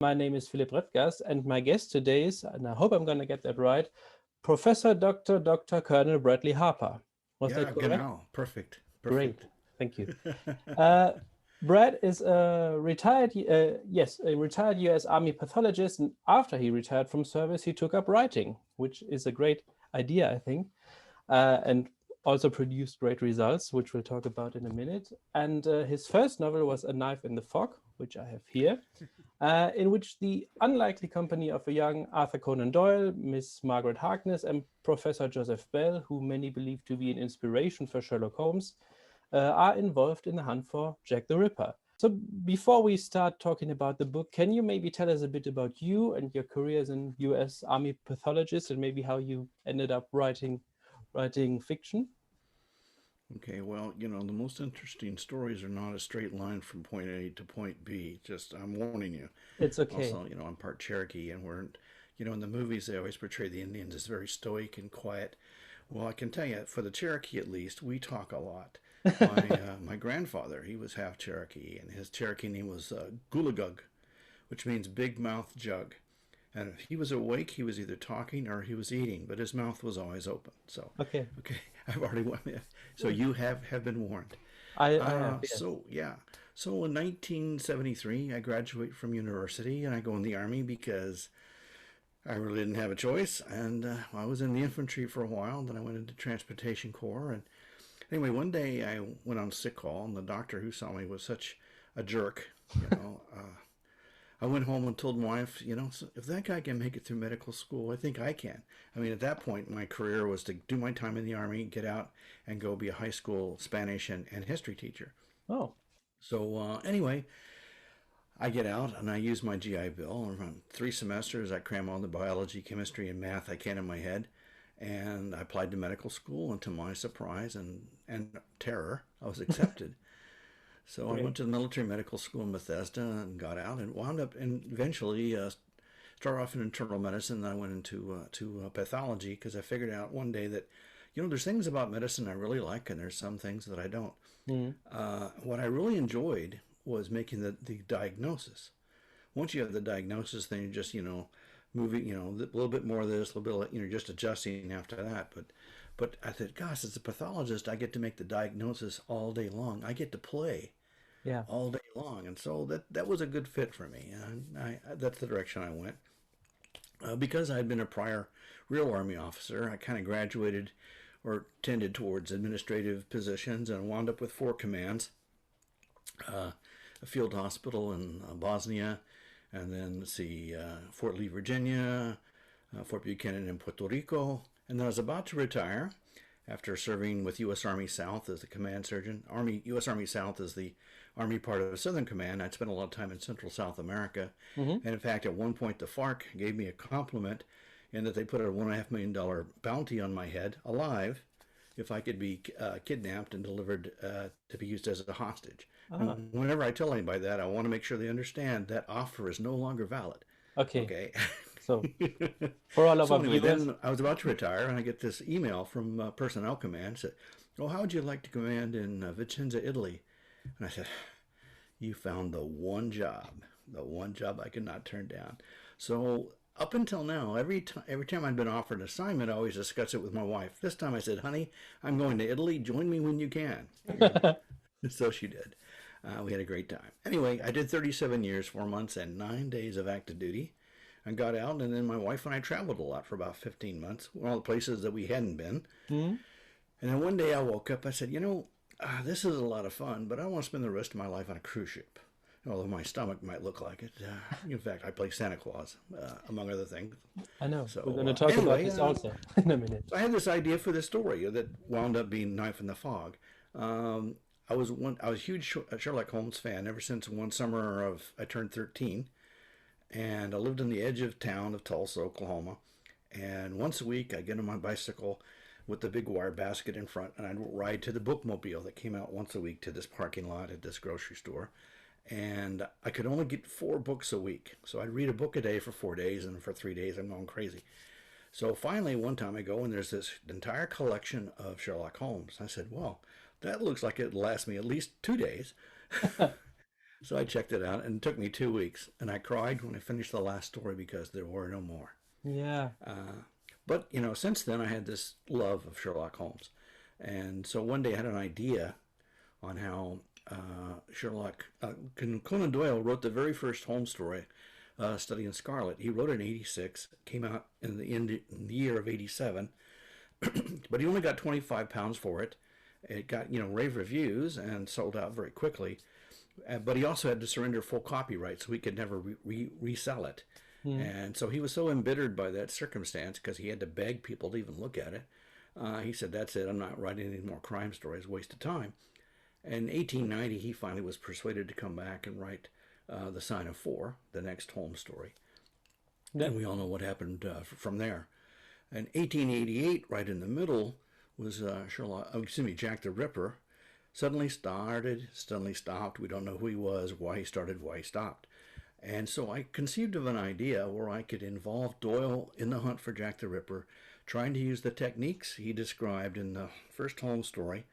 My name is Philip Redgast, and my guest today is, and I hope I'm going to get that right, Professor Dr. Colonel Bradley Harper. Was that Yeah, correct? genau. Perfect. Great, Perfect. thank you. Uh, Brad is a retired US Army pathologist, and after he retired from service, he took up writing, which is a great idea, I think, and also produced great results, which we'll talk about in a minute. And his first novel was A Knife in the Fog, which I have here, in which the unlikely company of a young Arthur Conan Doyle, Miss Margaret Harkness, and Professor Joseph Bell, who many believe to be an inspiration for Sherlock Holmes, are involved in the hunt for Jack the Ripper. So before we start talking about the book, can you maybe tell us a bit about you and your career as an US Army pathologist and maybe how you ended up writing fiction? Okay, well, the most interesting stories are not a straight line from point A to point B. Just, I'm warning you. It's okay. Also, I'm part Cherokee, and in the movies, they always portray the Indians as very stoic and quiet. Well, I can tell you, for the Cherokee at least, we talk a lot. My grandfather, he was half Cherokee, and his Cherokee name was Gulagug, which means big mouth jug. And if he was awake, he was either talking or he was eating, but his mouth was always open. So, Okay. okay, I've already won. So you have been warned. I have, yes. So yeah. So in 1973, I graduate from university and I go in the army because I really didn't have a choice. And I was in the infantry for a while. Then I went into transportation corps. And anyway, one day I went on sick call, and the doctor who saw me was such a jerk. You know, I went home and told my wife, so if that guy can make it through medical school, I think I can. I mean, at that point, my career was to do my time in the Army, get out, and go be a high school Spanish and history teacher. Oh, So, anyway, I get out and I use my GI Bill. And around 3 semesters, I cram all the biology, chemistry, and math I can in my head. And I applied to medical school, and to my surprise and terror, I was accepted. So I great. went to the military medical school in Bethesda and got out and wound up and eventually started off in internal medicine. Then I went into pathology because I figured out one day that there's things about medicine I really like and there's some things that I don't. Mm. What I really enjoyed was making the diagnosis. Once you have the diagnosis, then you're just moving a little bit more of this, a little bit just adjusting after that. But I thought, gosh, as a pathologist, I get to make the diagnosis all day long. I get to play Yeah. all day long, and so that was a good fit for me. And that's the direction I went. Because I'd been a prior real Army officer, I kind of graduated or tended towards administrative positions and wound up with 4 commands: a field hospital in Bosnia, and then let's see, Fort Lee, Virginia, Fort Buchanan in Puerto Rico, and then I was about to retire after serving with U.S. Army South as the command surgeon. U.S. Army South is the Army part of the Southern Command. I'd spent a lot of time in Central South America. Hmm. And in fact, at one point, the FARC gave me a compliment in that they put a $1.5 million bounty on my head, alive, if I could be kidnapped and delivered to be used as a hostage. Ah, And whenever I tell anybody that, I want to make sure they understand that offer is no longer valid. okay. Okay. So for all of So our anyway, viewers, then I was about to retire, and I get this email from Personnel Command. Said, "Oh, how would you like to command in Vicenza, Italy?" And I said, "You found the one job I could not turn down." So up until now, every time I'd been offered an assignment, I always discuss it with my wife. This time I said, "Honey, I'm going to Italy. Join me when you can." So she did. We had a great time. Anyway, I did 37 years, 4 months, and 9 days of active duty. I got out, and then my wife and I traveled a lot for about 15 months, all the places that we hadn't been. hmm, And then one day I woke up, I said, this is a lot of fun, but I don't want to spend the rest of my life on a cruise ship. Although my stomach might look like it. In fact, I play Santa Claus, among other things. I know. We're going So to talk about anyway, this also in a minute. so I had this idea for this story that wound up being Knife in the Fog. Um, I was a huge Sherlock Holmes fan ever since one summer of I turned 13, and I lived on the edge of town of Tulsa, Oklahoma. And once a week, I'd get on my bicycle with the big wire basket in front, and I'd ride to the bookmobile that came out once a week to this parking lot at this grocery store. And I could only get 4 books a week. So I'd read a book a day for 4 days, and for 3 days, I'm going crazy. So finally, one time I go, and there's this entire collection of Sherlock Holmes. I said, well, that looks like it'll last me at least 2 days. So I checked it out, and it took me 2 weeks, and I cried when I finished the last story because there were no more. Yeah. But, since then I had this love of Sherlock Holmes. And so one day I had an idea on how Conan Doyle wrote the very first Holmes story, Study in Scarlet. He wrote it in 86, came out in the year of 87, but he only got £25 for it. It got, rave reviews and sold out very quickly. But he also had to surrender full copyright, so he could never resell it. And so he was so embittered by that circumstance, because he had to beg people to even look at it. He said, that's it, I'm not writing any more crime stories, waste of time. In 1890, he finally was persuaded to come back and write The Sign of Four, the next Holmes story. Yep. And we all know what happened from there. In 1888, right in the middle, was Jack the Ripper. Suddenly started, suddenly stopped. We don't know who he was, why he started, why he stopped. And so I conceived of an idea where I could involve Doyle in the hunt for Jack the Ripper, trying to use the techniques he described in the first Holmes story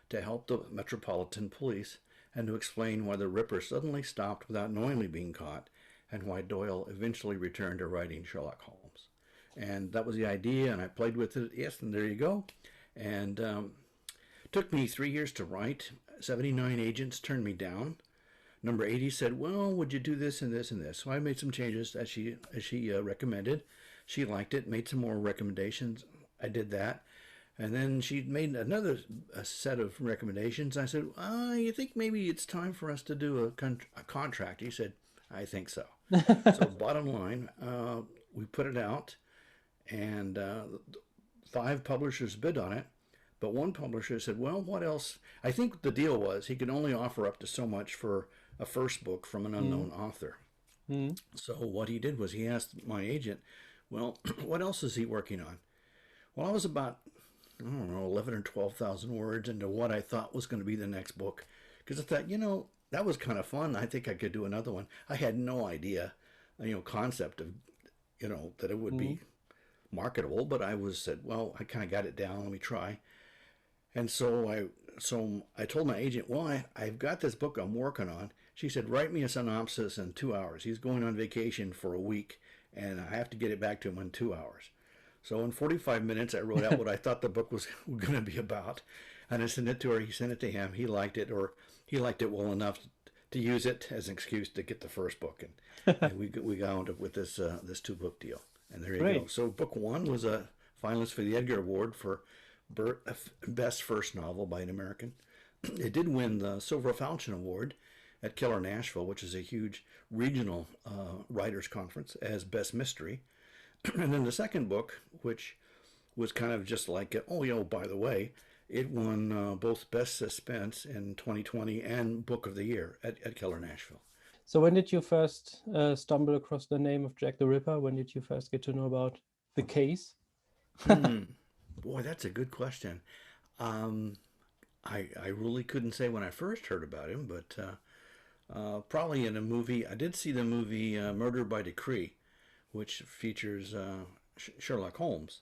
to help the Metropolitan Police, and to explain why the Ripper suddenly stopped without knowingly being caught, and why Doyle eventually returned to writing Sherlock Holmes. And that was the idea, and I played with it. Yes, and there you go. And took me 3 years to write. 79 agents turned me down. Number 80 said, well, would you do this and this and this? So I made some changes as she recommended. She liked it, made some more recommendations. I did that. And then she made another set of recommendations. I said, you think maybe it's time for us to do a contract? He said, I think so. So bottom line, we put it out, and 5 publishers bid on it. But one publisher said, well, what else? I think the deal was he could only offer up to so much for a first book from an unknown author. So what he did was he asked my agent, well, what else is he working on? Well, I was about, 11 or 12,000 words into what I thought was going to be the next book. Because I thought, that was kind of fun. I think I could do another one. I had no idea, concept of, that it would be marketable. But I said, well, I kind of got it down. Let me try. And so I told my agent, well, I've got this book I'm working on. She said, write me a synopsis in 2 hours. He's going on vacation for a week, and I have to get it back to him in 2 hours. So in 45 minutes, I wrote out what I thought the book was going to be about, and I sent it to her. He sent it to him. He liked it, or he liked it well enough to use it as an excuse to get the first book. And we got with this 2-book deal. And there you go. So book 1 was a finalist for the Edgar Award for Best First Novel by an American. It did win the Silver Falchion Award at Keller Nashville, which is a huge regional writers conference, as Best Mystery. And then the second book, which was kind of just like, by the way, it won both Best Suspense in 2020 and Book of the Year at Keller Nashville. So when did you first stumble across the name of Jack the Ripper? When did you first get to know about the case? Boy, that's a good question. I really couldn't say when I first heard about him, but probably in a movie. I did see the movie Murder by Decree, which features Sherlock Holmes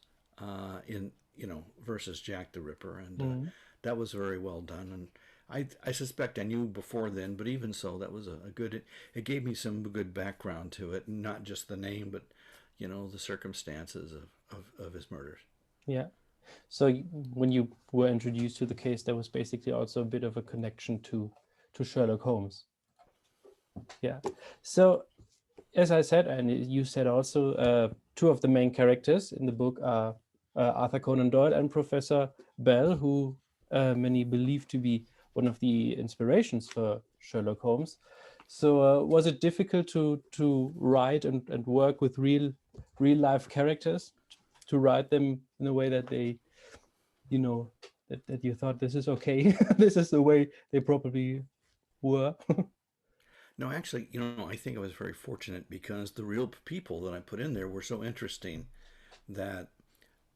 versus Jack the Ripper, and that was very well done. And I suspect I knew before then, but even so, that was a good. It gave me some good background to it, not just the name, but the circumstances of his murders. Yeah. So when you were introduced to the case, there was basically also a bit of a connection to Sherlock Holmes. Yeah. So as I said, and you said also, 2 of the main characters in the book are Arthur Conan Doyle and Professor Bell, who many believe to be one of the inspirations for Sherlock Holmes. So was it difficult to write and work with real life characters, to write them in a way that they, that you thought this is okay, this is the way they probably were? No, actually, I think I was very fortunate because the real people that I put in there were so interesting that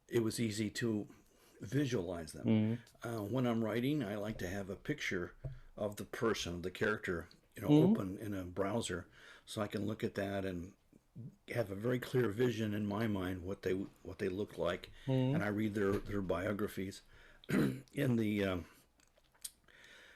it was easy to visualize them. When I'm writing, I like to have a picture of the person, the character, open in a browser, so I can look at that and have a very clear vision in my mind what they look like, and I read their biographies. In the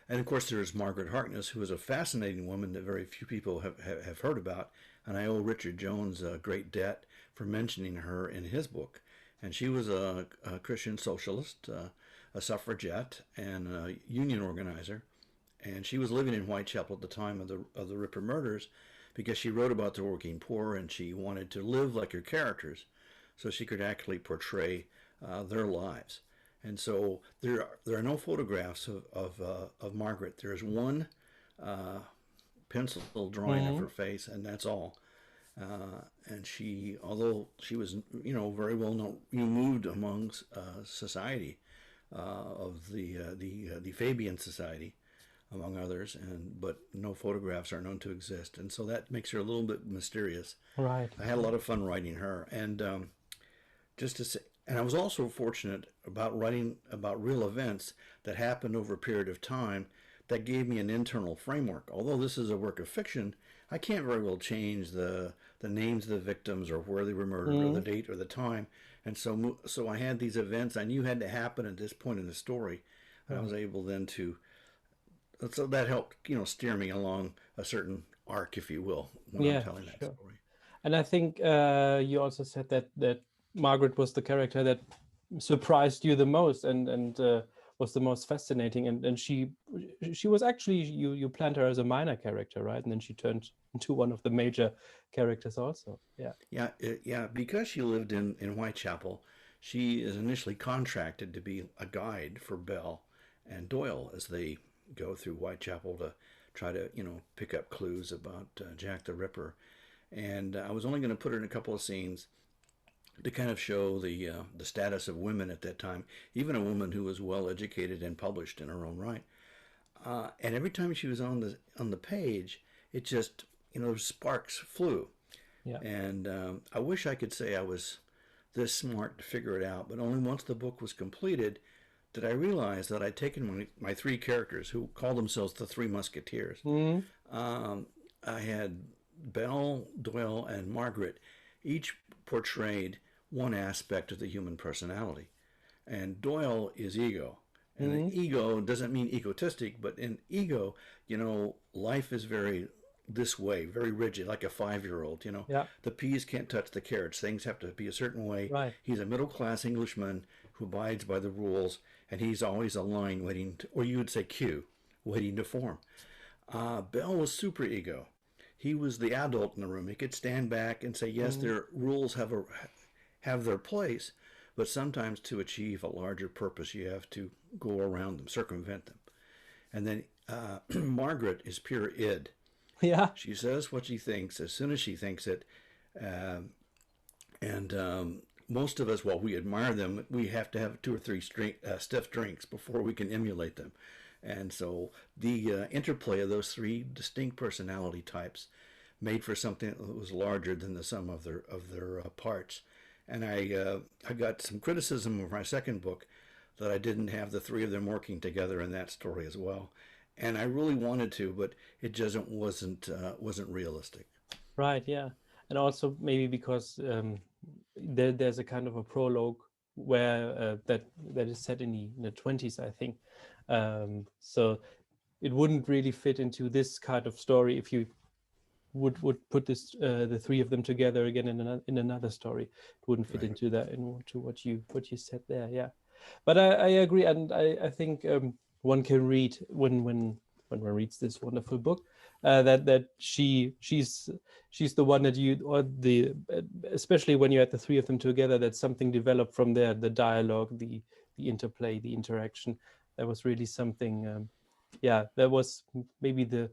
And of course, there's Margaret Harkness, who is a fascinating woman that very few people have heard about. And I owe Richard Jones a great debt for mentioning her in his book. And she was a Christian socialist, a suffragette, and a union organizer. And she was living in Whitechapel at the time of the Ripper murders because she wrote about the working poor and she wanted to live like her characters so she could actually portray their lives. And so there are no photographs of Margaret. There's one pencil drawing of her face, and that's all. And she, although she was, very well known, moved amongst society of the Fabian Society, among others, but no photographs are known to exist, and so that makes her a little bit mysterious. Right. I had a lot of fun writing her, and just to say, and I was also fortunate about writing about real events that happened over a period of time that gave me an internal framework. Although this is a work of fiction, I can't very well change the names of the victims or where they were murdered or the date or the time. And so I had these events I knew had to happen at this point in the story. And I was able then so that helped, steer me along a certain arc, if you will, when I'm telling that story. And I think you also said that Margaret was the character that surprised you the most and was the most fascinating. And she was actually, you planned her as a minor character, right? And then she turned into one of the major characters also. Yeah. Yeah. Because she lived in Whitechapel, she is initially contracted to be a guide for Bell and Doyle as they go through Whitechapel to try to, pick up clues about Jack the Ripper. And I was only going to put her in a couple of scenes to kind of show the status of women at that time, even a woman who was well educated and published in her own right. And every time she was on the page, it just, sparks flew. Yeah. And I wish I could say I was this smart to figure it out, but only once the book was completed did I realize that I'd taken my three characters who called themselves the Three Musketeers. I had Belle, Doyle, and Margaret each portrayed one aspect of the human personality. And Doyle is ego. And ego doesn't mean egotistic, but in ego, life is very this way, very rigid, like a 5-year-old, The peas can't touch the carrots. Things have to be a certain way. Right. He's a middle-class Englishman who abides by the rules, and he's always a line waiting to, or you would say cue, waiting to form. Bell was super ego. He was the adult in the room. He could stand back and say, yes, their rules have their place, but sometimes to achieve a larger purpose, you have to go around them, circumvent them. And then Margaret is pure id. Yeah. She says what she thinks as soon as she thinks it. Most of us, while we admire them, we have to have 2 or 3 stiff drinks before we can emulate them. And so the interplay of those 3 distinct personality types made for something that was larger than the sum of their parts. And I got some criticism of my second book that I didn't have the 3 of them working together in that story as well. And I really wanted to, but it just wasn't realistic. Right. Yeah. And also maybe because there's a kind of a prologue where that is set in the 20s, I think. So it wouldn't really fit into this kind of story if you would put this the 3 of them together again in another story. It wouldn't fit into that, into what you said there. Yeah. But I agree, and I think one can read when one reads this wonderful book that she's the one that especially when you had the 3 of them together, that something developed from there, the dialogue, the interplay, the interaction. That was really something. That was maybe the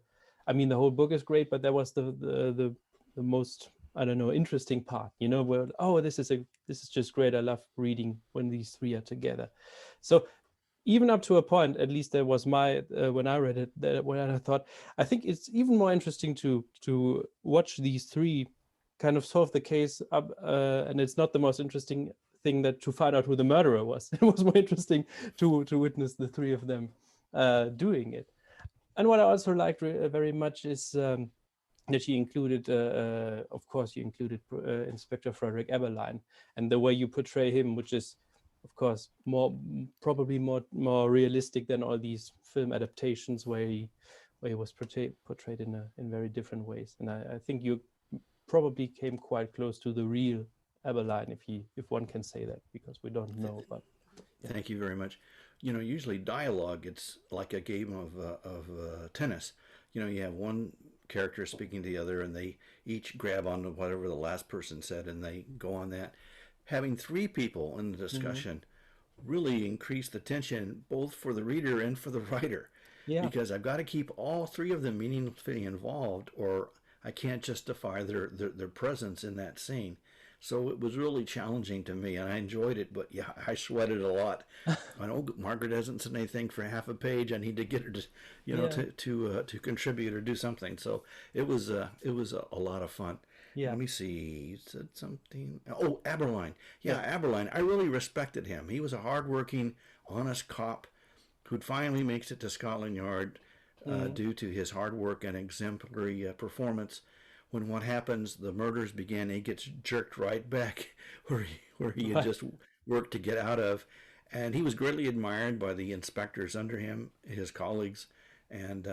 whole book is great, but that was the most, I don't know, interesting part, where this is just great. I love reading when these 3 are together. So even up to a point, at least that was my when I read it, when I thought, I think it's even more interesting to watch these 3 kind of solve the case up, and it's not the most interesting thing that to find out who the murderer was. It was more interesting to witness the 3 of them doing it. And what I also liked very much is that you included, of course, Inspector Frederick Eberlein, and the way you portray him, which is of course, probably more realistic than all these film adaptations where he was portrayed in very different ways. And I think you probably came quite close to the real Abberline, if one can say that, because we don't know. But yeah. Thank you very much. Usually dialogue, it's like a game of tennis. You have one character speaking to the other, and they each grab onto whatever the last person said, and they go on that. Having three people in the discussion really increased the tension, both for the reader and for the writer. Yeah. Because I've got to keep all three of them meaningfully involved, or I can't justify their presence in that scene. So it was really challenging to me, and I enjoyed it. But yeah, I sweated a lot. I know Margaret hasn't said anything for half a page. I need to get her to to contribute or do something. So it was a lot of fun. Yeah. Let me see. You said something. Oh, Abberline. Yeah, Abberline. I really respected him. He was a hardworking, honest cop who finally makes it to Scotland Yard due to his hard work and exemplary performance. When what happens, the murders begin, he gets jerked right back where he had just worked to get out of. And he was greatly admired by the inspectors under him, his colleagues. And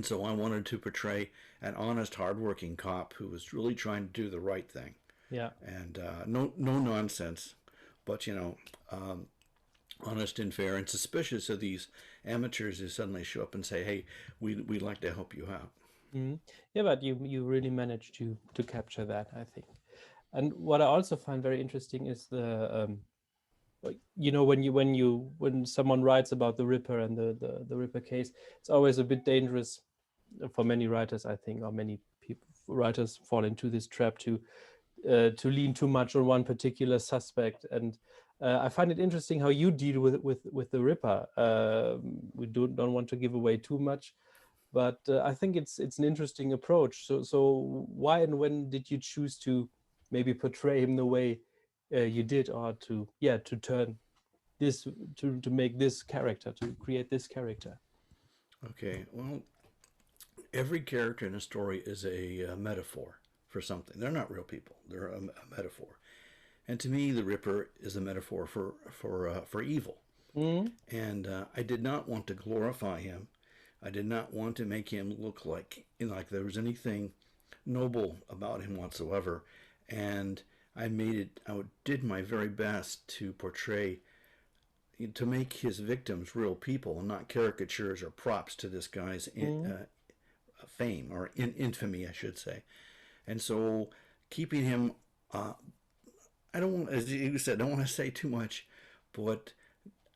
so I wanted to portray an honest, hardworking cop who was really trying to do the right thing. Yeah. And no nonsense, but, honest and fair and suspicious of these amateurs who suddenly show up and say, hey, we'd like to help you out. Mm-hmm. Yeah, but you really managed to capture that, I think. And what I also find very interesting is the when someone writes about the Ripper and the Ripper case, it's always a bit dangerous for many writers, I think, or many writers fall into this trap to lean too much on one particular suspect. And I find it interesting how you deal with the Ripper. We don't want to give away too much, but I think it's an interesting approach. So why and when did you choose to maybe portray him the way you did, or to turn this to make this character, to create this character? Okay, well, every character in a story is a metaphor for something. They're not real people. They're a metaphor. And to me, the Ripper is a metaphor for evil. Mm-hmm. And I did not want to glorify him. I did not want to make him look like there was anything noble about him whatsoever. And I did my very best to to make his victims real people, not caricatures or props to this guy's fame, or infamy, I should say. And so keeping him, I don't want, as you said, I don't want to say too much, but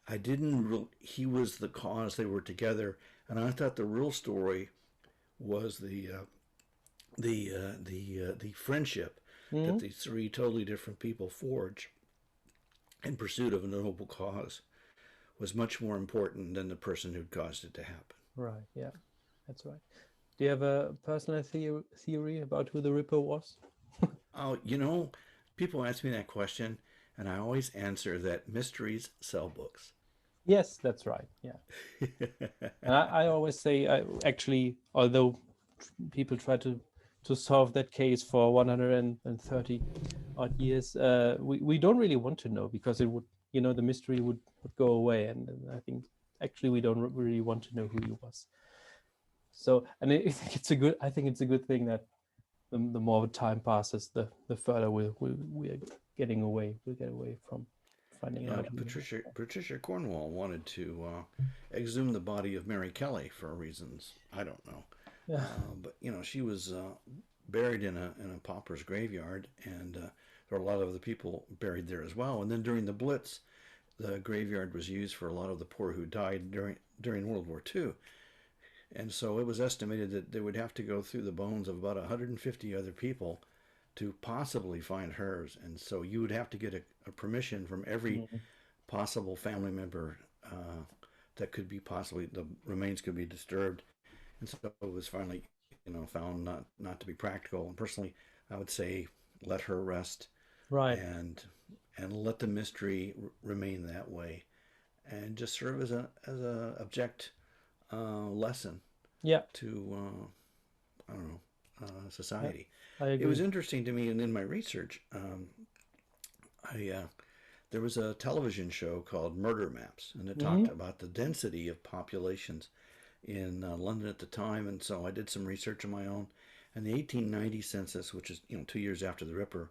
I didn't. He was the cause. They were together, and I thought the real story was the friendship that these three totally different people forge in pursuit of a noble cause was much more important than the person who caused it to happen. Right. Yeah, that's right. Do you have a personal theory about who the Ripper was? Oh, people ask me that question, and I always answer that mysteries sell books. Yes, that's right. Yeah. And I always say, actually, although people try to solve that case for 130 odd years, we don't really want to know, because it would, the mystery would go away. And I think actually we don't really want to know who he was. So, and I think it's a good thing that the more time passes, the further we're getting away. We'll get away from finding out. Patricia Cornwall wanted to exhume the body of Mary Kelly for reasons I don't know. Yeah. But she was buried in a pauper's graveyard, and there were a lot of other people buried there as well. And then during the Blitz, the graveyard was used for a lot of the poor who died during World War II. And so it was estimated that they would have to go through the bones of about 150 other people to possibly find hers. And so you would have to get a permission from every possible family member that could be the remains could be disturbed. And so it was finally, found not to be practical. And personally, I would say let her rest, right, and let the mystery remain that way, and just serve as a object lesson. Yeah. To I don't know, society. I agree. It was interesting to me, and in my research, there was a television show called Murder Maps, and it talked Hmm. about the density of populations in London at the time. And so I did some research on my own. And the 1890 census, which is 2 years after the Ripper,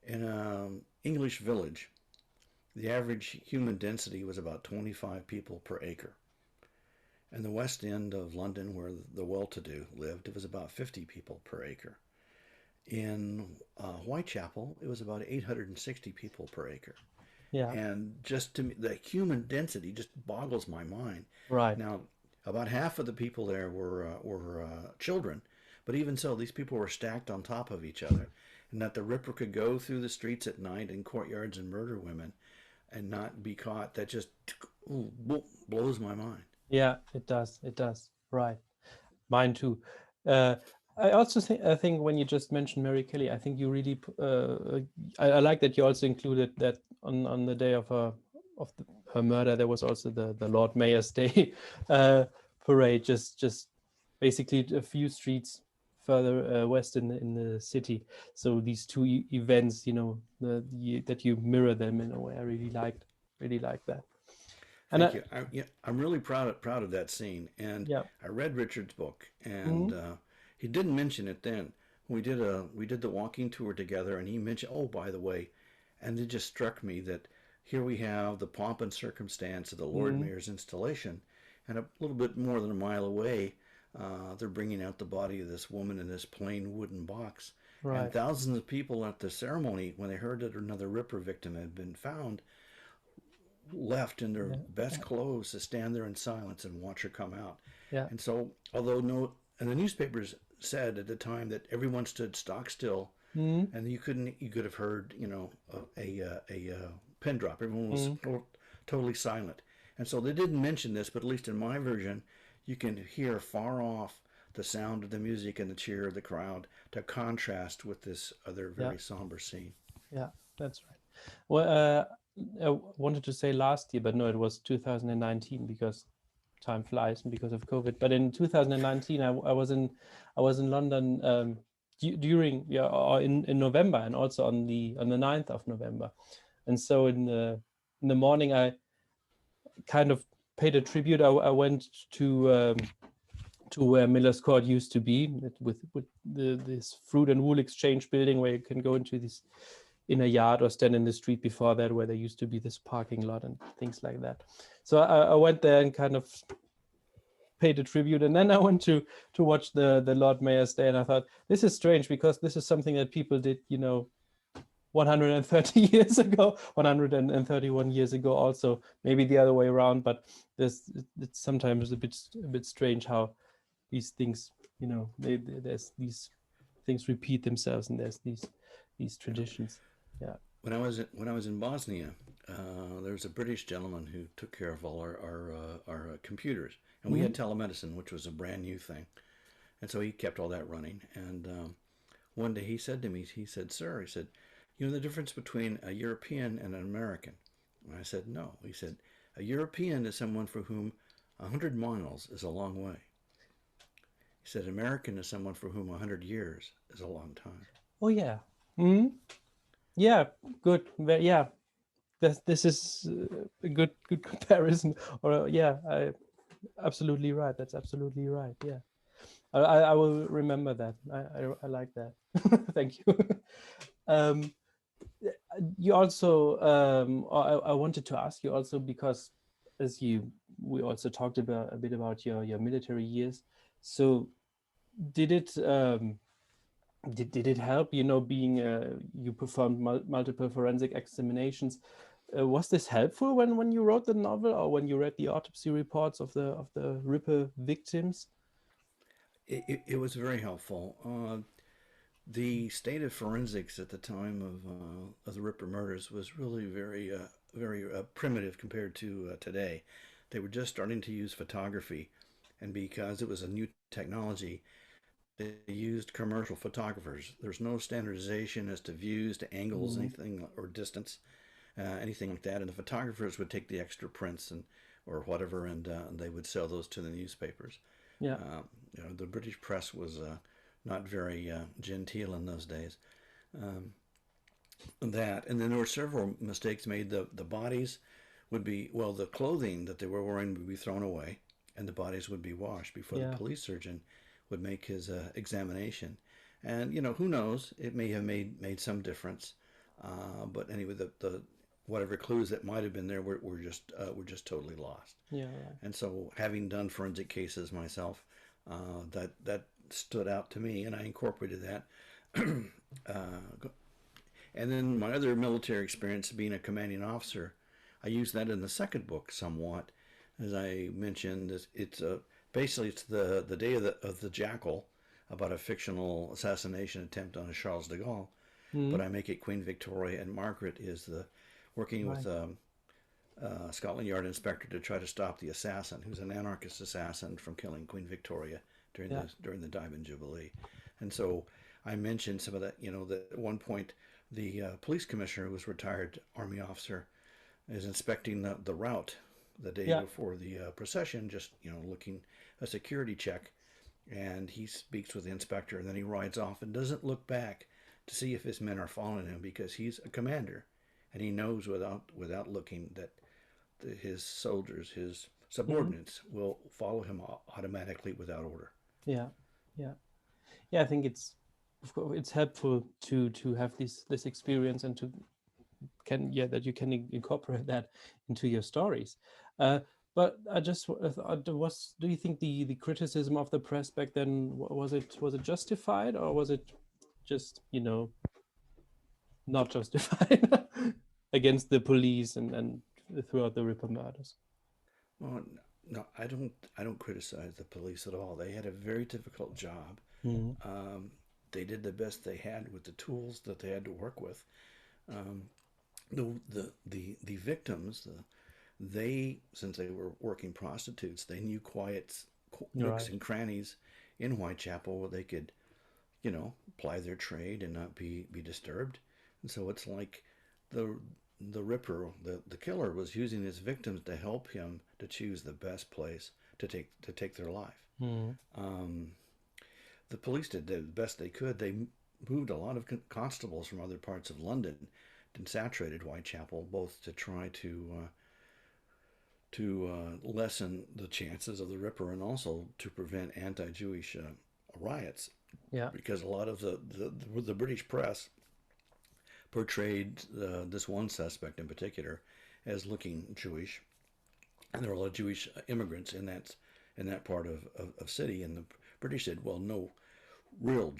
in an English village, the average human density was about 25 people per acre. In the West End of London, where the well-to-do lived, it was about 50 people per acre. In Whitechapel, it was about 860 people per acre. Yeah. And just to me, the human density just boggles my mind. Right. Now, about half of the people there were children, but even so, these people were stacked on top of each other, and that the Ripper could go through the streets at night in courtyards and murder women and not be caught. That just blows my mind. Yeah, it does. It does. Right. Mine too. Uh, I also think when you just mentioned Mary Kelly, I think you really I like that you also included that on the day of her murder, there was also the Lord Mayor's Day parade, just basically a few streets further west in the city. So these two events, that you mirror them in a way. I really liked that. And Thank you. I'm really proud of that scene. And yeah. I read Richard's book, and Mhm. he didn't mention it then. We did the walking tour together, and he mentioned, oh, by the way, and it just struck me that here we have the pomp and circumstance of the Lord Mhm. Mayor's installation, and a little bit more than a mile away, they're bringing out the body of this woman in this plain wooden box. And Right. thousands of people at the ceremony, when they heard that another Ripper victim had been found, left in their Yeah. best Yeah. clothes to stand there in silence and watch her come out. Yeah. And so, although no, and the newspapers said at the time that everyone stood stock still, Mhm. and you could have heard, a pin drop. Everyone was Mhm. totally silent. And so they didn't mention this, but at least in my version, you can hear far off the sound of the music and the cheer of the crowd to contrast with this other Yeah. very somber scene. Yeah. That's right. Well, I wanted to say last year, but no, it was 2019 because time flies and because of COVID. But in 2019, I was in London during, yeah, or in November, and also on the 9th of November. And so in the morning, I kind of paid a tribute. I went to where Miller's Court used to be, with this fruit and wool exchange building where you can go into this in a yard or stand in the street before that, where there used to be this parking lot and things like that. So I went there and kind of paid a tribute, and then I went to watch the Lord Mayor's Day, and I thought, this is strange because this is something that people did, 130 years ago, 131 years ago, also maybe the other way around. But it's sometimes a bit strange how these things, there's these things repeat themselves, and there's these Yeah. traditions. Yeah. When I was in Bosnia, there was a British gentleman who took care of all our computers, and we had Mhm. telemedicine, which was a brand new thing, and so he kept all that running. And one day he said to me, he said, "Sir," he said, "you know the difference between a European and an American?" And I said, "No." He said, "A European is someone for whom 100 miles is a long way." He said, "American is someone for whom 100 years is a long time." Oh yeah. Hmm. Yeah. Good. Yeah. This is a good comparison. Or yeah, absolutely right. That's absolutely right. Yeah. I will remember that. I like that. Thank you. um, you also, I wanted to ask you also, because as we also talked about a bit about your military years. So did it did it help, being you performed multiple forensic examinations? Was this helpful when you wrote the novel, or when you read the autopsy reports of the Ripper victims? It was very helpful. The state of forensics at the time of the Ripper murders was really very primitive compared to today. They were just starting to use photography, and because it was a new technology, they used commercial photographers. There's no standardization as to views, to angles, Mm, anything or distance, anything like that. And the photographers would take the extra prints and or whatever, and they would sell those to the newspapers. yeah. Uh, the British press was not very genteel in those days. Um, that, and then there were several mistakes made. The bodies would be, well, the clothing that they were wearing would be thrown away, and the bodies would be washed before the Yeah. police surgeon would make his examination. And who knows? It may have made some difference. But anyway, the whatever clues that might have been there were just totally lost. Yeah. Right. And so, having done forensic cases myself, that stood out to me, and I incorporated that. And then my other military experience, being a commanding officer, I used that in the second book somewhat. As I mentioned, basically it's the day of the Jackal, about a fictional assassination attempt on a Charles de Gaulle, but Mm. I make it Queen Victoria, and Margaret is the working with Right. Scotland Yard inspector to try to stop the assassin, who's an anarchist assassin, from killing Queen Victoria during Yeah. the Diamond Jubilee. And so I mentioned some of that. That at one point the police commissioner, who was a retired army officer, is inspecting the route the day Yeah. before the procession, just looking a security check, and he speaks with the inspector, and then he rides off and doesn't look back to see if his men are following him, because he's a commander, and he knows without looking that his soldiers, his Mm. subordinates, will follow him automatically without order. Yeah. Yeah. Yeah. I think of course, it's helpful to have this experience and to that you can incorporate that into your stories. Uh, but I just do you think the criticism of the press back then, was it justified, or was it just not justified against the police and throughout the Ripper murders? Well, no, I don't criticize the police at all. They had a very difficult job. Mm. Um, they did the best they had with the tools that they had to work with. Um, the victims, they, since they were working prostitutes, they knew quiet nooks Right. and crannies in Whitechapel where they could, ply their trade and not be disturbed. And so it's like the the Ripper, the killer, was using his victims to help him to choose the best place to take their life. Mm. Um, the police did the best they could. They moved a lot of constables from other parts of London and saturated Whitechapel, both to try to lessen the chances of the Ripper, and also to prevent anti-Jewish riots, Yeah. because a lot of the British press portrayed this one suspect in particular as looking Jewish, and there were a lot of Jewish immigrants in that part of city, and the British said, well, no real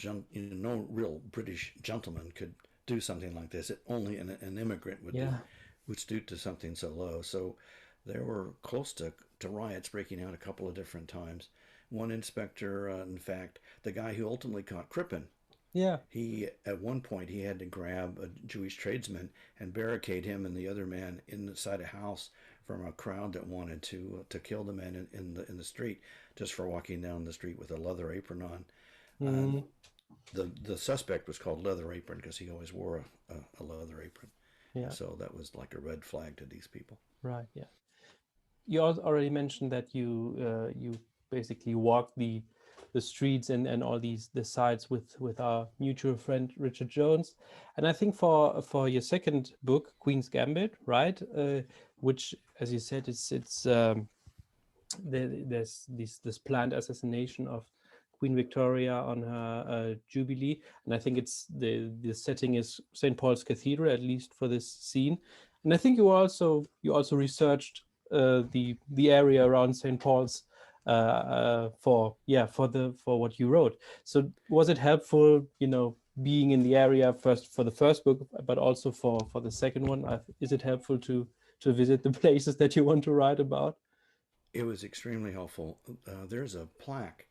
British gentleman could do something like this. Only an immigrant Yeah. would stoop to something so low. So there were close to riots breaking out a couple of different times. One inspector, in fact, the guy who ultimately caught Crippen, Yeah. he at one point he had to grab a Jewish tradesman and barricade him and the other man inside a house from a crowd that wanted to kill the man in the street, just for walking down the street with a leather apron on. And Mm. the suspect was called Leather Apron because he always wore a leather apron. And Yeah. so that was like a red flag to these people. Right. Yeah. You already mentioned that you basically walk the streets and all the sites with our mutual friend Richard Jones, and I think for your second book, Queen's Gambit, right, which, as you said, there's this planned assassination of Queen Victoria on her jubilee, and I think it's the setting is St. Paul's Cathedral, at least for this scene. And I think you also researched the area around St. Paul's for what you wrote. So was it helpful, being in the area first for the first book, but also for the second one? Is it helpful to visit the places that you want to write about? It was extremely helpful. There's a plaque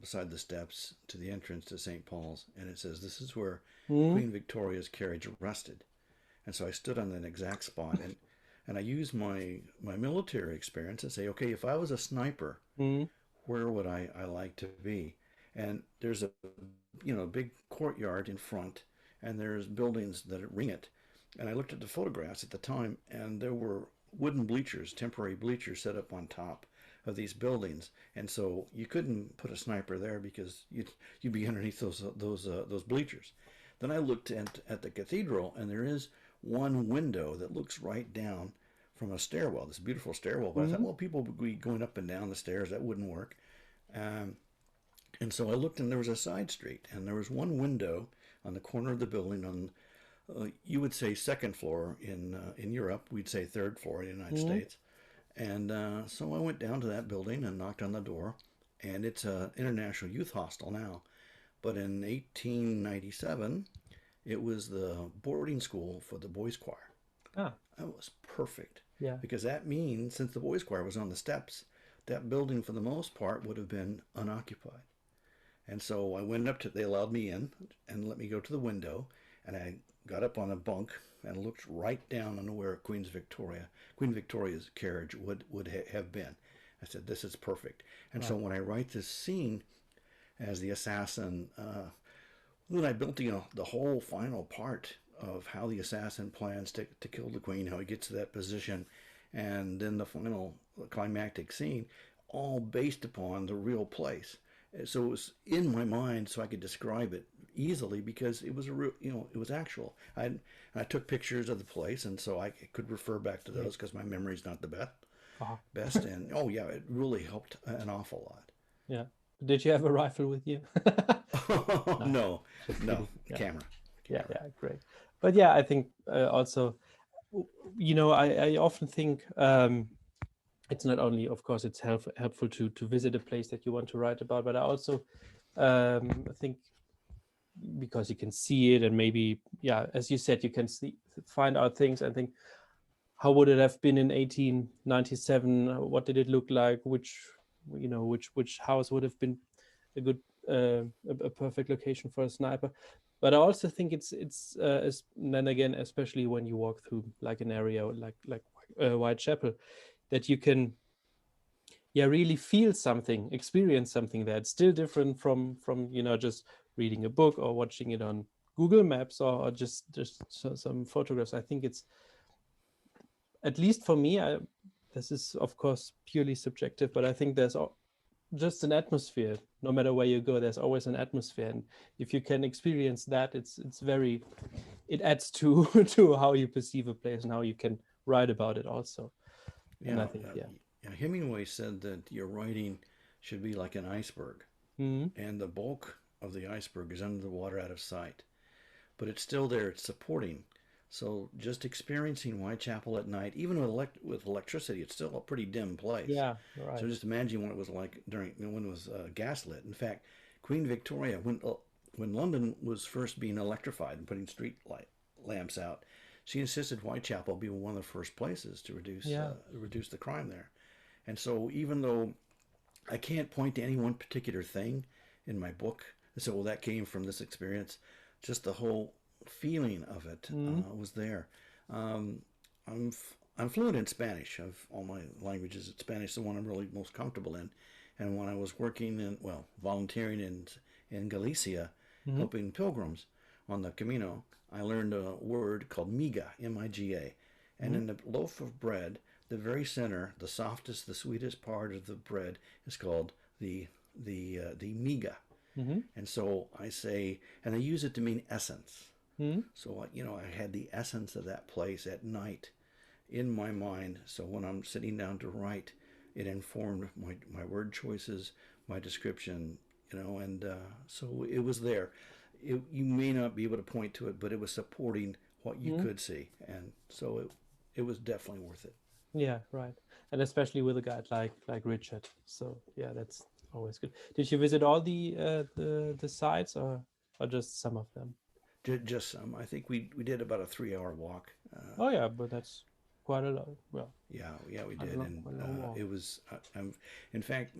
beside the steps to the entrance to St. Paul's, and it says, "This is where Mm. Queen Victoria's carriage rested." And so I stood on that exact spot, and I used my military experience and say, okay, if I was a sniper, Mm. where would I like to be? And there's a big courtyard in front, and there's buildings that ring it. And I looked at the photographs at the time, and there were wooden bleachers, temporary bleachers set up on top of these buildings, and so you couldn't put a sniper there because you'd be underneath those bleachers. Then I looked at the cathedral, and there is one window that looks right down from a stairwell, this beautiful stairwell. But I thought, well, people would be going up and down the stairs. That wouldn't work. And so I looked, and there was a side street, and there was one window on the corner of the building on, you would say second floor in Europe. We'd say third floor in the United States. And so I went down to that building and knocked on the door. And it's an international youth hostel now. But in 1897, it was the boarding school for the boys' choir. Ah. That was perfect. Yeah. Because that means, since the boys' choir was on the steps, that building for the most part would have been unoccupied. And so I went up to, they allowed me in and let me go to the window, and I got up on a bunk and looked right down on where Queen Victoria's carriage would have been. I said, this is perfect. And so when I write this scene as the assassin, then I built the whole final part of how the assassin plans to kill the queen, how he gets to that position, and then the final climactic scene, all based upon the real place. So it was in my mind, so I could describe it easily because it was a real, it was actual. I took pictures of the place, and so I could refer back to those because my memory's not the best. And it really helped an awful lot. Yeah. Did you have a rifle with you? No, yeah. Camera. Yeah, great. But yeah, I think also, I often think it's not only, of course, it's helpful to visit a place that you want to write about, but I also think because you can see it and maybe, as you said, you can find out things and think, how would it have been in 1897? What did it look like? Which house would have been a good, a perfect location for a sniper? But I also think it's then again, especially when you walk through like an area like Whitechapel, that you can really feel something, experience something there. It's still different from just reading a book or watching it on Google Maps or just some photographs. I think it's, at least for me, this is of course purely subjective, but I think there's just an atmosphere. No matter where you go, there's always an atmosphere, and if you can experience that, it adds to to how you perceive a place and how you can write about it also. And I think Hemingway said that your writing should be like an iceberg, and the bulk of the iceberg is under the water, out of sight, but it's still there. It's supporting. So just experiencing Whitechapel at night, even with electricity, it's still a pretty dim place. Yeah, right. So just imagine what it was like when it was gaslit. In fact, Queen Victoria, when London was first being electrified and putting street lamps out, she insisted Whitechapel be one of the first places to reduce the crime there. And so even though I can't point to any one particular thing in my book, so well, that came from this experience, just the whole feeling of it was there. I'm fluent in Spanish. Of all my languages, Spanish is the one I'm really most comfortable in. And when I was working volunteering in Galicia, helping pilgrims on the Camino, I learned a word called miga, M-I-G-A. And in the loaf of bread, the very center, the softest, the sweetest part of the bread is called the miga. And so I say, and I use it to mean essence. So, I had the essence of that place at night in my mind. So when I'm sitting down to write, it informed my word choices, my description, and so it was there. You may not be able to point to it, but it was supporting what you could see. And so it was definitely worth it. Yeah, right. And especially with a guy like Richard. So yeah, that's always good. Did you visit all the sites or just some of them? Just some. I think we did about a 3-hour walk. But that's quite a lot. Well, yeah, we did, and it was. In fact,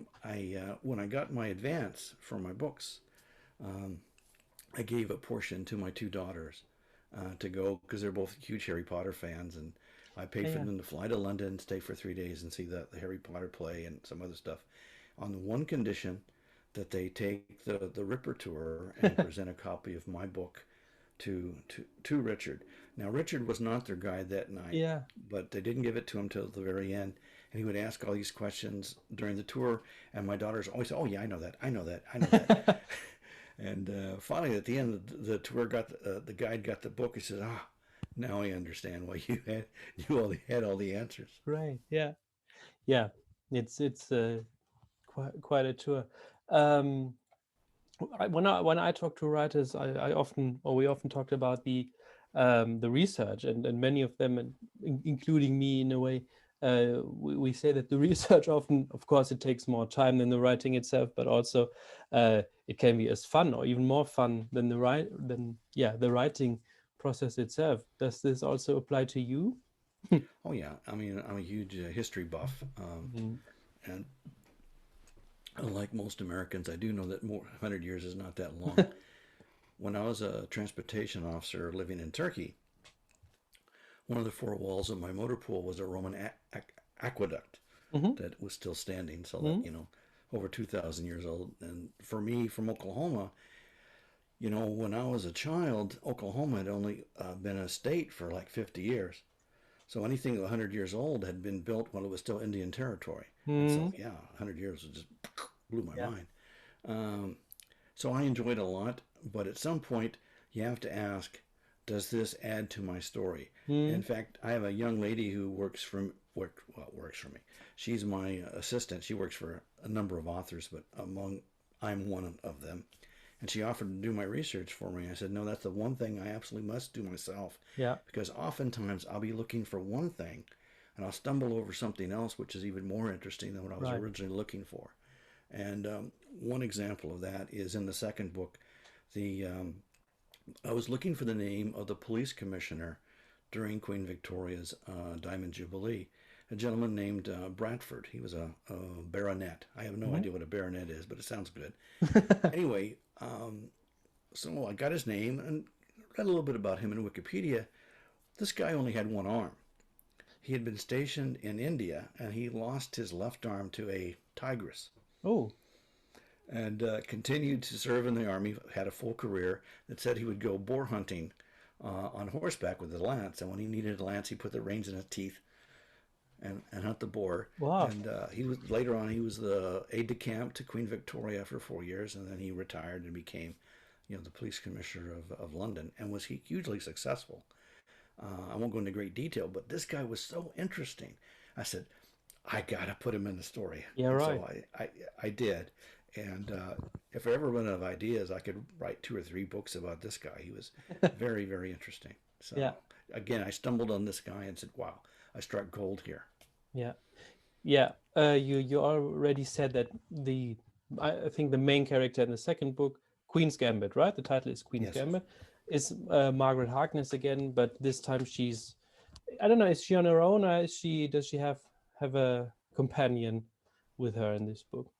when I got my advance for my books, I gave a portion to my 2 daughters to go because they're both huge Harry Potter fans, and I paid for them to fly to London, stay for 3 days, and see the Harry Potter play and some other stuff, on the one condition that they take the Ripper tour and present a copy of my book to Richard. Now, Richard was not their guide that night, but they didn't give it to him till the very end, and he would ask all these questions during the tour, and my daughters always say, "Oh yeah, I know that." And finally, at the end, the tour the guide got the book. He said, "Ah, now I understand why had all the answers." Right. Yeah. Yeah. It's quite a tour. Um, when I talk to writers, we often talked about the research, and many of them, including me in a way, we say that the research often, of course, it takes more time than the writing itself, but also it can be as fun or even more fun than the writing process itself. Does this also apply to you? Oh yeah, I mean, I'm a huge history buff, Mhm. and unlike most Americans, I do know that 100 years is not that long. When I was a transportation officer living in Turkey, one of the four walls of my motor pool was a Roman aqueduct Mhm. that was still standing, so that, Mhm. over 2,000 years old. And for me, from Oklahoma, when I was a child, Oklahoma had only been a state for like 50 years. So anything 100 years old had been built while it was still Indian territory. And so, Mhm. yeah, 100 years just blew my Yeah. mind. Um, so I enjoyed it a lot, but at some point you have to ask, does this add to my story? In Mhm. fact, I have a young lady who works for me. She's my assistant. She works for a number of authors, but I'm one of them. And she offered to do my research for me. I said, no, that's the one thing I absolutely must do myself, Yeah. because oftentimes I'll be looking for one thing and I'll stumble over something else which is even more interesting than what I was Right. originally looking for. And one example of that is in the second book. The I was looking for the name of the police commissioner during Queen Victoria's Diamond Jubilee, a gentleman named Bradford. He was a baronet. I have no Mhm. idea what a baronet is, but it sounds good. Anyway, so I got his name and read a little bit about him in Wikipedia. This guy only had one arm. He had been stationed in India and he lost his left arm to a tigress Oh. and continued to serve in the army, had a full career that said he would go boar hunting on horseback with a lance. And when he needed a lance, he put the reins in his teeth and hunt the boar. Wow. And he was later on he was the aide de camp to Queen Victoria for 4 years, and then he retired and became, the police commissioner of London, and was hugely successful. I won't go into great detail, but this guy was so interesting. I said, I gotta put him in the story, Yeah. and Right. so I did. And if I ever run out of ideas, I could write 2 or 3 books about this guy. He was very, very interesting. So Yeah. again, I stumbled on this guy and said, "Wow, I struck gold here." Yeah. Yeah. You already said that I think the main character in the second book, Queen's Gambit, right? The title is Queen's Yes. Gambit, is Margaret Harkness again, but this time I don't know, is she on her own, or does she have a companion with her in this book?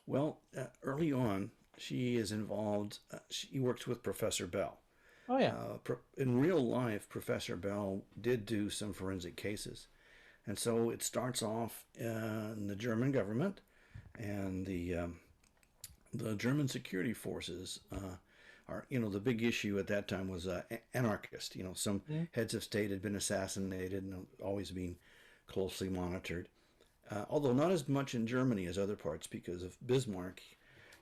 Well, early on, she is involved. She works with Professor Bell. Oh yeah. In real life, Professor Bell did do some forensic cases. And so it starts off in the German government, and the German security forces are, the big issue at that time was anarchist. Some Mm. heads of state had been assassinated and always being closely monitored. Although not as much in Germany as other parts because of Bismarck.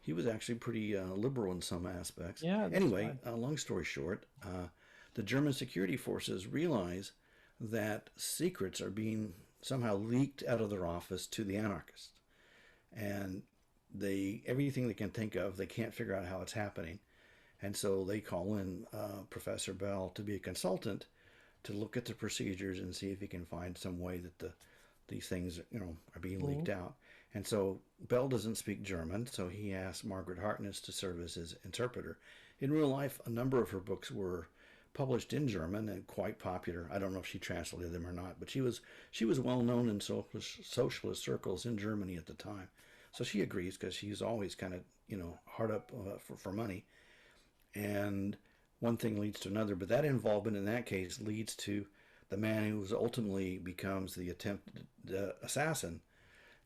He was actually pretty liberal in some aspects. Yeah, that's Anyway, right. long story short, the German security forces realize that secrets are being somehow leaked out of their office to the anarchists. And everything they can think of, they can't figure out how it's happening. And so they call in Professor Bell to be a consultant to look at the procedures and see if he can find some way that these things are being Mm. leaked out. And so Bell doesn't speak German, so he asked Margaret Harkness to serve as his interpreter. In real life, a number of her books were published in German and quite popular. I don't know if she translated them or not, but she was well known in socialist circles in Germany at the time. So she agrees because she's always kind of hard up for money. And one thing leads to another, but that involvement in that case leads to the man who ultimately becomes the attempted assassin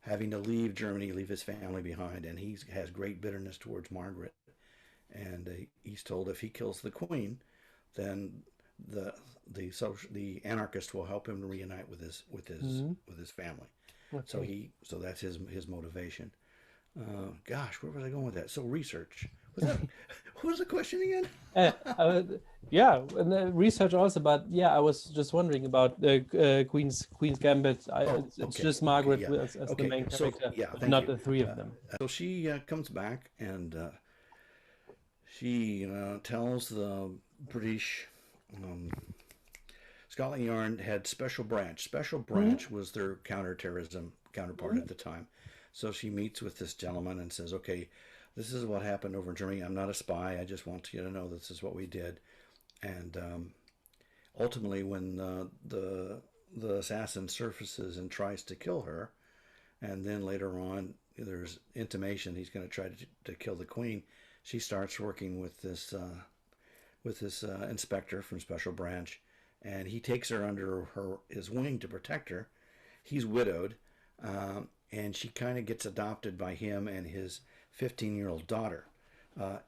having to leave Germany, leave his family behind, and he has great bitterness towards Margaret. And he's told if he kills the queen, then the anarchist will help him to reunite with Mm. his family. So Okay. that's his motivation. Gosh, where was I going with that? So research. Was that what was the question again? Uh, uh, yeah, and research also, but yeah, I was just wondering about the Queen's Gambit. Oh, It's okay, just okay, Margaret yeah, as the okay. main So character, yeah, but thank not you. the three of them. So she comes back and she tells the British um, Scotland Yard had Special Branch. Special Hmm. Branch was their counterterrorism counterpart at the time. So she meets with this gentleman and says, "Okay, this is what happened over in Germany. I'm not a spy. I just want you to know this is what we did." And ultimately, when the assassin surfaces and tries to kill her, and then later on there's intimation he's going to try to kill the queen, she starts working with this inspector from Special Branch, and he takes her under his wing to protect her. He's widowed, and she kind of gets adopted by him and his 15-year-old daughter, uh,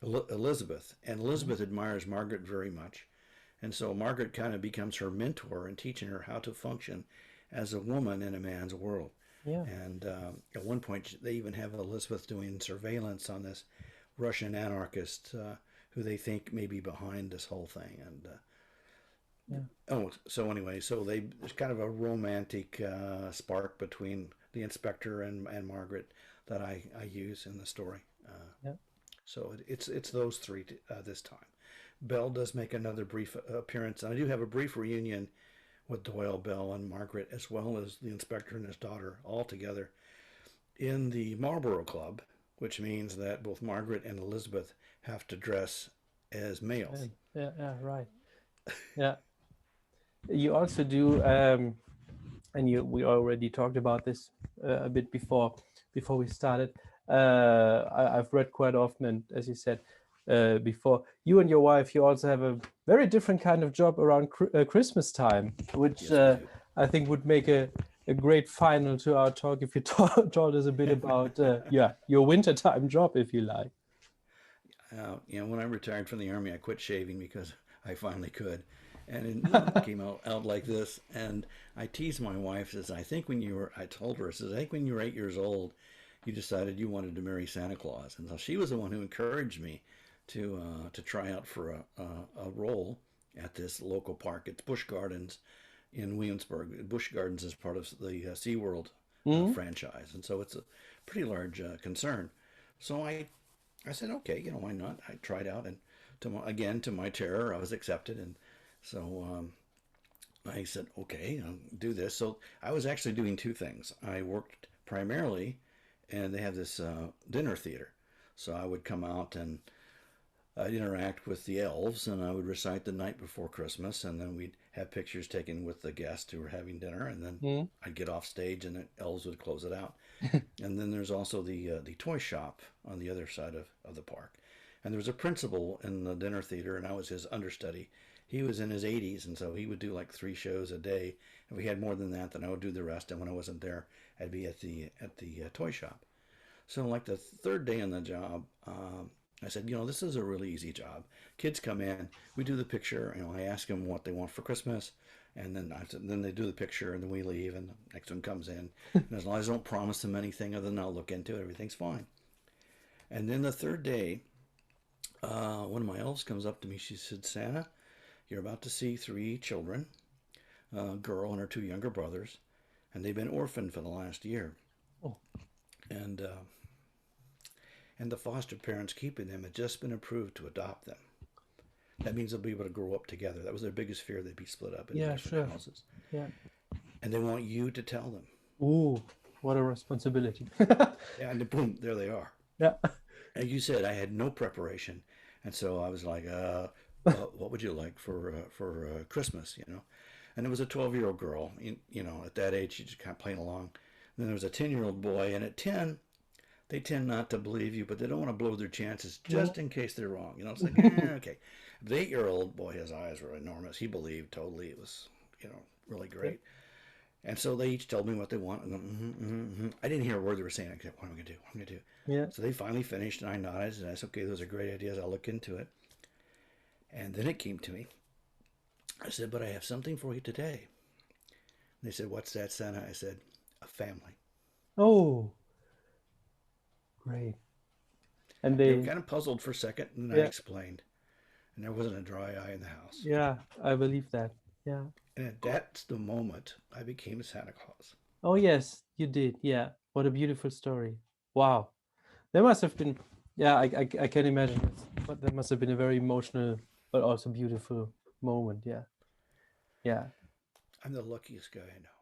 Elizabeth. And Elizabeth admires Margaret very much. And so Margaret kind of becomes her mentor in teaching her how to function as a woman in a man's world. Yeah. And at one point, they even have Elizabeth doing surveillance on this Russian anarchist who they think may be behind this whole thing. And Yeah. oh, so anyway, there's kind of a romantic spark between the inspector and Margaret that I use in the story. Yeah. So it's those three this time. Bell does make another brief appearance, and I do have a brief reunion with Doyle, Bell, and Margaret, as well as the inspector and his daughter, all together in the Marlborough Club, which means that both Margaret and Elizabeth have to dress as males. Yeah. Yeah. Right. Yeah. You also do, and we already talked about this a bit before we started. I've read quite often, and as you said before, you and your wife, you also have a very different kind of job around Christmas time, which Yes, we do. I think would make a great final to our talk if you told us a bit about yeah, your wintertime job, if you like. When I retired from the army, I quit shaving because I finally could, and it came out like this. And I teased my wife, says, I told her, I says, I think when you were 8 years old, you decided you wanted to marry Santa Claus, and so she was the one who encouraged me to try out for a role at this local park. It's Busch Gardens in Williamsburg. Busch Gardens is part of the SeaWorld Mm. franchise, and so it's a pretty large concern. So I said, okay, why not? I tried out, and again, to my terror, I was accepted, and so I said, okay, I'll do this. So I was actually doing two things. I worked primarily, and they have this dinner theater, so I would come out and I'd interact with the elves, and I would recite the night before Christmas, and then we'd have pictures taken with the guests who were having dinner, and then Mm. I'd get off stage, and the elves would close it out. And then there's also the toy shop on the other side of the park. And there was a principal in the dinner theater, and I was his understudy. He was in his 80s, and so he would do like 3 shows a day. If we had more than that, then I would do the rest. And when I wasn't there, I'd be at the toy shop. So like the third day on the job, I said, this is a really easy job. Kids come in, we do the picture. I ask them what they want for Christmas, and then they do the picture, and then we leave, and the next one comes in. And as long as I don't promise them anything other than I'll look into it, everything's fine. And then the third day, one of my elves comes up to me. She said, Santa, you're about to see 3 children, a girl and her 2 younger brothers, and they've been orphaned for the last year. Oh. And the foster parents keeping them had just been approved to adopt them. That means they'll be able to grow up together. That was their biggest fear. They'd be split up into Yeah, different sure. houses. Yeah. And they want you to tell them. Ooh, what a responsibility. Yeah, and boom, there they are. Yeah. As you said, I had no preparation. And so I was like, what would you like for Christmas, And it was a 12-year-old girl. At that age, she just kind of playing along. And then there was a 10-year-old boy. And at 10, they tend not to believe you, but they don't want to blow their chances just in case they're wrong. It's like, okay. The 8-year-old boy, his eyes were enormous. He believed totally. It was, really great. And so they each told me what they want. And I didn't hear a word they were saying. I said, what am I going to do? What am I going to do? Yeah. So they finally finished, and I nodded, and I said, okay, those are great ideas. I'll look into it. And then it came to me. I said, but I have something for you today. And they said, what's that, Santa? I said, a family. Oh, great. And They were they, kind of puzzled for a second, and then I yeah, explained, and there wasn't a dry eye in the house. yeah, I believe that. Yeah. And that's the moment I became Santa Claus. Oh, yes, you did. Yeah. What a beautiful story. Wow. There must have been, yeah, I can imagine this, but that must have been a very emotional, but also beautiful moment. Yeah. Yeah. I'm the luckiest guy I know.